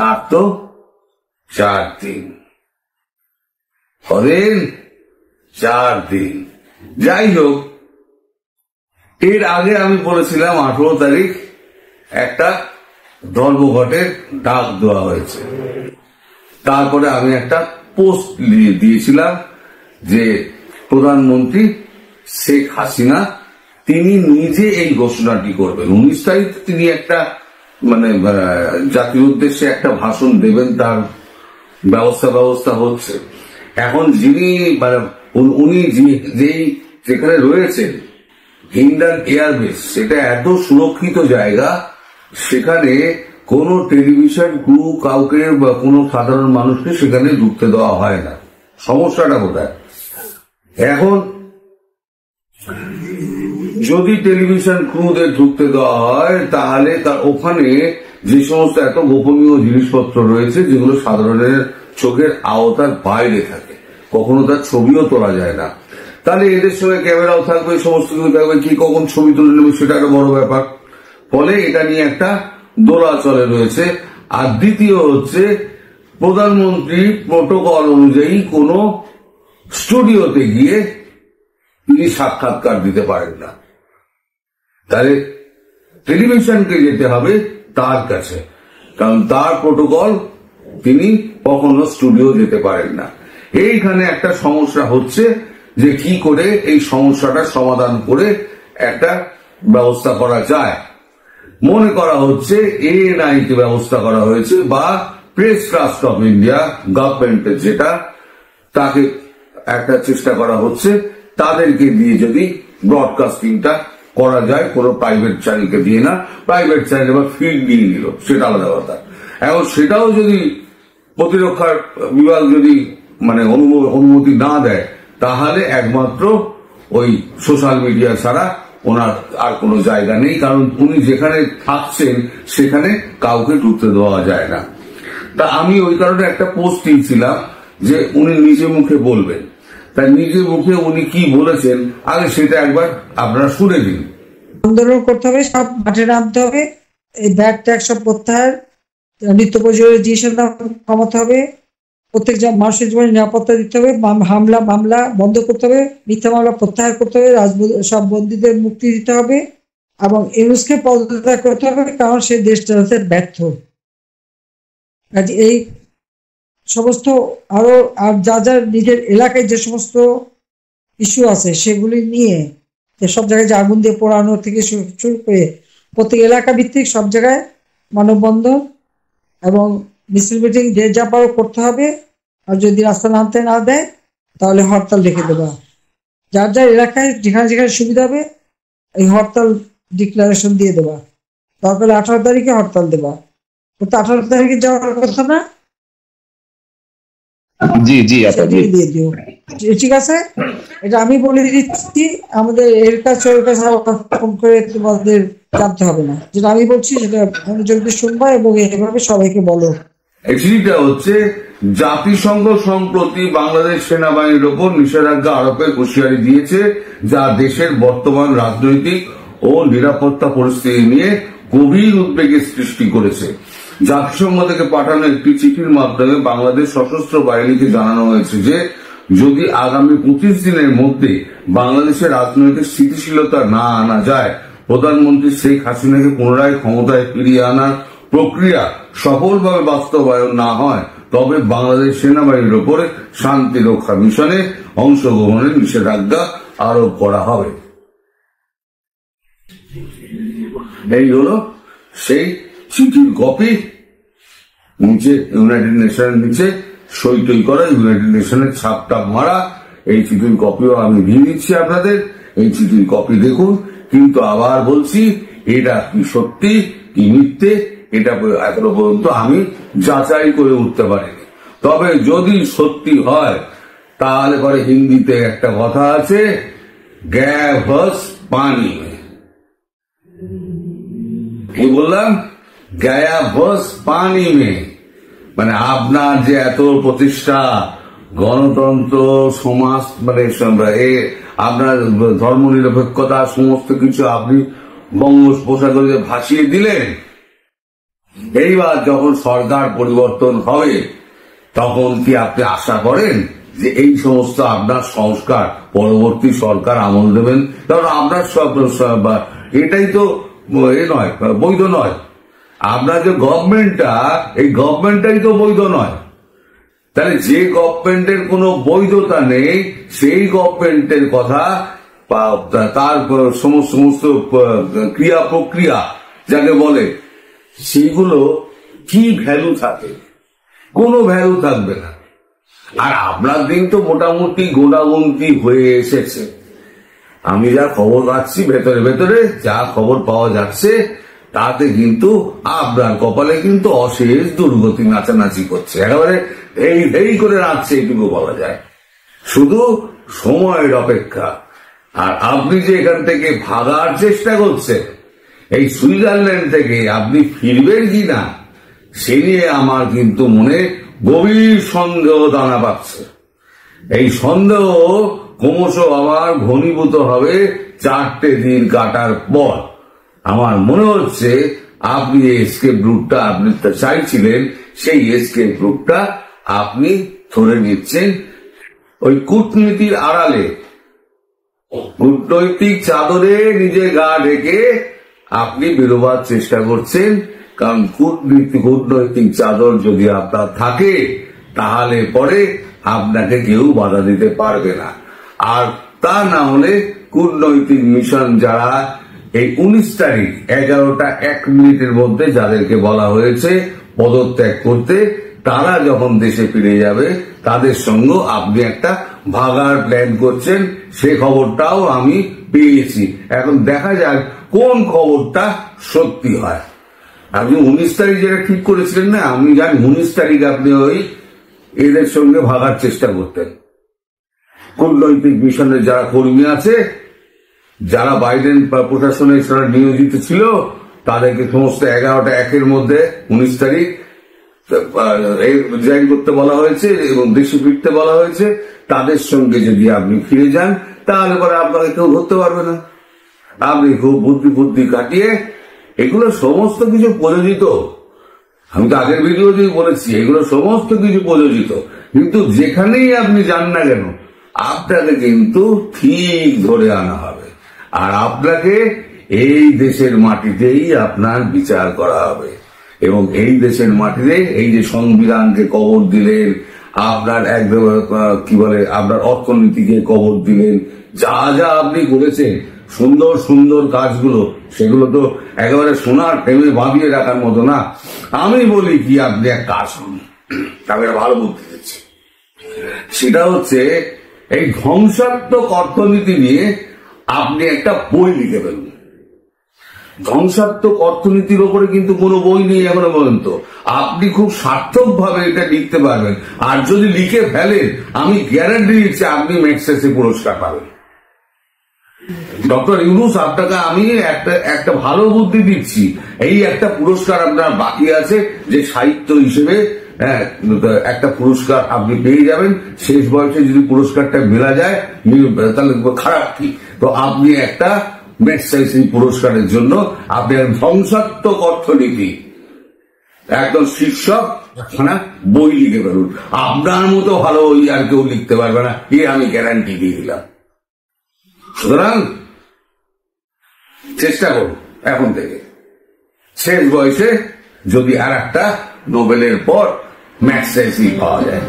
আর তো 4 দিন, কদিন? 4 দিন। যাই হোক, এর আগে আমি বলেছিলাম 18 তারিখ একটা ধর্মঘটের ডাক দেওয়া হয়েছে। তারপরে আমি একটা পোস্ট দিয়েছিলাম যে প্রধানমন্ত্রী শেখ হাসিনা তিনি নিজে এই ঘোষণাটি করবেন। 19 তারিখ তিনি একটা জাতির উদ্দেশ্যে একটা ভাষণ দেবেন, তার ব্যবস্থা হচ্ছে। এখন যিনি উনি যেখানে রয়েছেন হিন্ডান এয়ারবেস, সেটা এত সুরক্ষিত জায়গা, সেখানে কোন টেলিভিশন ক্রু কাউকে বা কোনো সাধারণ মানুষকে সেখানে ঢুকতে দেওয়া হয় না। সমস্যাটা কোথায়? এখন যদি টেলিভিশন ক্রুদের ঢুকতে দেওয়া হয়, তাহলে তার ওখানে যে সমস্ত এত গোপনীয় জিনিসপত্র রয়েছে যেগুলো সাধারণের চোখের আওতার বাইরে থাকে, কখনো তার ছবিও তোলা যায় না, তাহলে এদের সঙ্গে ক্যামেরাও থাকবে, সমস্ত কিছু থাকবে, কি কখন ছবি তুলে নেবে সেটা একটা বড় ব্যাপার। ফলে এটা নিয়ে একটা দোলাচলে রয়েছে। আর দ্বিতীয় হচ্ছে, প্রধানমন্ত্রী প্রোটোকল অনুযায়ী কোন স্টুডিওতে গিয়ে তিনি সাক্ষাৎকার দিতে পারেন না, তাহলে টেলিভিশনকে যেতে হবে তার কাছে, কারণ তার প্রোটোকল, তিনি কখনো স্টুডিও যেতে পারেন না। এইখানে একটা সমস্যা হচ্ছে যে কি করে এই সমস্যাটা সমাধান করে একটা ব্যবস্থা করা যায়। মনে করা হচ্ছে এএনআই-তে ব্যবস্থা করা হয়েছে, বা প্রেস ট্রাস্ট অফ ইন্ডিয়া গভর্নমেন্টের, যেটা তাকে একটা চেষ্টা করা হচ্ছে, তাদেরকে দিয়ে যদি ব্রডকাস্টিংটা করা যায়, কোনো প্রাইভেট চ্যানেলকে দিয়ে না, প্রাইভেট চ্যানেল এবার ফিড দিয়ে নিল, সেটা আলাদা কথা। এখন সেটাও যদি প্রতিরক্ষার বিভাগ যদি অনুমতি না দেয়, তাহলে একমাত্র ওই সোশ্যাল মিডিয়া ছাড়া ওনার আর কোনো জায়গা নেই, কারণ উনি যেখানে থাকছেন সেখানে কাউকে ঢুকতে দেওয়া যায় না। তা আমি ওই কারণে একটা পোস্ট দিয়েছিলাম যে উনি নিজে মুখে বলবেন। তাই নিজে মুখে উনি কি বলেছেন আগে সেটা একবার আপনারা শুনে দিন। আন্দোলন করতে হবে, সব মাঠে নামতে হবে, এই ব্যাগ ট্যাগ সব প্রত্যাহার, নিত্য প্রয়োজনীয় জিনিসের দাম কমাতে হবে, প্রত্যেক মানুষের জীবনে নিরাপত্তা দিতে হবে, মামলা বন্ধ করতে হবে, মিথ্যা মামলা প্রত্যাহার করতে হবে, সব বন্দীদের মুক্তি দিতে হবে, এবং ইউনুসকে পদত্যাগ করতে হবে, কারণ সে দেশ চালাতে ব্যর্থ। এই সমস্ত আরো আর যা নিজের এলাকায় যে সমস্ত ইস্যু আছে সেগুলি নিয়ে, সব জায়গায় যে আগুন দিয়ে পোড়ানো থেকে শুরু করে প্রত্যেক এলাকা ভিত্তিক সব জায়গায় মানববন্ধন এবং মিছিল মিটিং যে যা পারো করতে হবে। আর যদি রাস্তা নামতে না দেয় তাহলে হরতাল রেখে দেবা, যার যার এলাকায় যেখানে যেখানে সুবিধা হবে এই হরতাল ডিক্লারেশন দিয়ে দেবা। দরকার 18 তারিখে হরতাল দেবা, কিন্তু 18 তারিখে যাওয়ার কথা না। জি জি দিয়ে দিও, ঠিক আছে? এটা আমি বলে দিচ্ছি, আমাদের এর কাছে ওর কাছে ফোন করে তোমাদের জানতে হবে না, যেটা আমি বলছি সেটা মনোযোগ দিয়ে শুনবা এবং এভাবে সবাইকে বলো। অ্যাকচুয়ালিটা হচ্ছে জাতিসংঘ সম্প্রতি বাংলাদেশ সেনাবাহিনীর ওপর নিষেধাজ্ঞা আরোপের হুঁশিয়ারি দিয়েছে, যা দেশের বর্তমান রাজনৈতিক ও নিরাপত্তা পরিস্থিতি নিয়ে গভীর উদ্বেগের সৃষ্টি করেছে। জাতিসংঘ থেকে পাঠানো একটি চিঠির মাধ্যমে বাংলাদেশ সশস্ত্র বাহিনীকে জানানো হয়েছে যে যদি আগামী 25 দিনের মধ্যে বাংলাদেশের রাজনৈতিক স্থিতিশীলতা না আনা যায়, প্রধানমন্ত্রী শেখ হাসিনাকে পুনরায় ক্ষমতায় ফিরিয়ে আনার প্রক্রিয়া সফলভাবে বাস্তবায়ন না হয়, তবে বাংলাদেশ সেনাবাহিনীর উপরে শান্তি রক্ষা মিশনে অংশগ্রহণের নিষেধাজ্ঞা আরোপ করা হবে। এই হলো সেই চিঠির কপি, নিচে ইউনাইটেড নেশনের নিচে সই টই করা, ইউনাইটেড নেশনের ছাপটাপ মারা। এই চিঠির কপিও আমি দিয়ে দিচ্ছি আপনাদের, এই চিঠির কপি দেখুন। কিন্তু আবার বলছি, এটা কি সত্যি কি মিথ্যে এটা এখনো পর্যন্ত আমি যাচাই করে উঠতে পারিনি। তবে যদি সত্যি হয় তাহলে পরে হিন্দিতে একটা কথা আছে, গ্যা ভস পানি মে। কি বললাম? গায়া ভস পানি মে, মানে আপনার যে এত প্রতিষ্ঠা, গণতন্ত্র, সমাজ, আপনার ধর্ম নিরপেক্ষতা, সমস্ত কিছু আপনি বঙ্গোপসাগরে ভাসিয়ে দিলেন, এইবার যখন সরকার পরিবর্তন হবে তখন কি আপনি আশা করেন যে এই সমস্ত আপনার সংস্কার পরবর্তী সরকার আমল দেবেন? কারণ আপনার এটাই তো নয়, বৈধ নয়। আপনার যে গভর্নমেন্টটা, এই গভর্নমেন্টটাই তো বৈধ নয়। তাহলে যে গভর্নমেন্টের কোনো বৈধতা নেই সেই গভর্নমেন্টের কথা তার সমস্ত ক্রিয়া প্রক্রিয়া যাকে বলে সেগুলো কি ভ্যালু থাকে? কোনো ভ্যালু থাকবে না। আর আপনার দিন তো মোটামুটি গোনাগুনতি হয়ে এসেছে। আমি যা খবর পাচ্ছি ভেতরে ভেতরে যা খবর পাওয়া যাচ্ছে তাতে কিন্তু আপনার কপালে কিন্তু অশেষ দুর্গতি নাচানাচি করছে, একেবারে এই করে নাচছে, এইটুকু বলা যায়। শুধু সময়ের অপেক্ষা। আর আপনি যে এখান থেকে ভাগার চেষ্টা করছেন, এই সুইজারল্যান্ড থেকে আপনি ফিরবেন কিনা সে নিয়ে আমার কিন্তু মনে গভীর সন্দেহ দানা পাচ্ছে। এই সন্দেহ ক্রমশ আবার ঘনীভূত হবে 4টে দিন কাটার পর। আমার মনে হচ্ছে আপনি এসকেপ রুটটা আপনি চাইছিলেন, সেই এসকেপ রুটটা আপনি ধরে নিচ্ছেন ওই কূটনীতির আড়ালে, কূটনৈতিক চাদরে নিজে গা ঢেকে আপনি বেরোবার চেষ্টা করছেন। কারণ কূটনৈতিক চাদর যদি আপনার থাকে তাহলে পরে আপনাকে কেউ বাধা দিতে পারবে না। আর তা না হলে কূটনৈতিক মিশন যারা এই 19 তারিখ 11টা 1 মিনিটের মধ্যে যাদেরকে বলা হয়েছে পদত্যাগ করতে, তারা যখন দেশে ফিরে যাবে তাদের সঙ্গে আপনি একটা ভাগার প্ল্যান করছেন, সে খবরটাও আমি পেয়েছি। এখন দেখা যাক কোন খবরটা সত্যি হয়। আপনি 19 তারিখ যেটা ঠিক করেছিলেন না, আমি জানি 19 তারিখ আপনি ওই এদের সঙ্গে ভাগার চেষ্টা করতেন। কূটনৈতিক মিশনের যারা কর্মী আছে, যারা বাইডেন প্রশাসনে তারা নিয়োজিত ছিল, তাদেরকে সমস্ত 11টা 1-এর মধ্যে 19 তারিখ রিজাইন করতে বলা হয়েছে এবং দেশে ফিরতে বলা হয়েছে। তাদের সঙ্গে যদি আপনি ফিরে যান তাহলে পরে আপনাকে কেউ ধরতে পারবে না। আপনি খুব বুদ্ধি কাটিয়ে, এগুলো সমস্ত কিছু প্রযোজিত। আমি তো আগের ভিডিওতেই বলেছি এগুলো সমস্ত কিছু প্রযোজিত, কিন্তু যেখানেই আপনি যান না কেন আপনাকে কিন্তু ঠিক ধরে আনা হবে। আর আপনাকে এই দেশের মাটিতেই আপনার বিচার করা হবে। এবং এই দেশের মাটিতে এই যে সংবিধানকে কবর দিলেন, আপনার একদম কি বলে আপনার অর্থনীতিকে কবর দিলেন, যা যা আপনি করেছেন সুন্দর সুন্দর কাজগুলো, সেগুলো তো একেবারে সোনার ফ্রেমে বাঁধিয়ে রাখার মতো না। আমি বলি কি, আপনি এক কাজ করুন, তাকে ভালো বুদ্ধি দিচ্ছি। সেটা হচ্ছে এই ধ্বংসাত্মক অর্থনীতি নিয়ে আপনি একটা বই লিখে ফেলুন। ধ্বংসাত্মক অর্থনীতির ওপরে কিন্তু কোনো বই নেই এখনো পর্যন্ত। আপনি খুব সার্থক ভাবে এটা লিখতে পারবেন। আর যদি লিখে ফেলেন, আমি গ্যারান্টি দিচ্ছি আপনি ম্যাগসেসে পুরস্কার পাবেন। ডক্টর ইউনূস, আপনাকে আমি একটা ভালো বুদ্ধি দিচ্ছি। এই একটা পুরস্কার আপনার বাকি আছে, যে সাহিত্য হিসেবে একটা পুরস্কার আপনি পেয়ে যাবেন। শেষ বয়সে যদি পুরস্কারটা মেলা যায় তাহলে খারাপ কি, তো আপনি একটা ম্যাগসেসে পুরস্কারের জন্য আপনি ধ্বংসাত্মক অর্থনীতি একদম শীর্ষক একখানা বই লিখে ফেলুন। আপনার মতো ভালো বই আর কেউ লিখতে পারবে না, এ আমি গ্যারান্টি দিয়ে দিলাম। সুতরাং চেষ্টা করুন এখন থেকে, শেষ বয়সে যদি আর একটা নোবেলের পর ম্যাগসেসই পাওয়া যায়।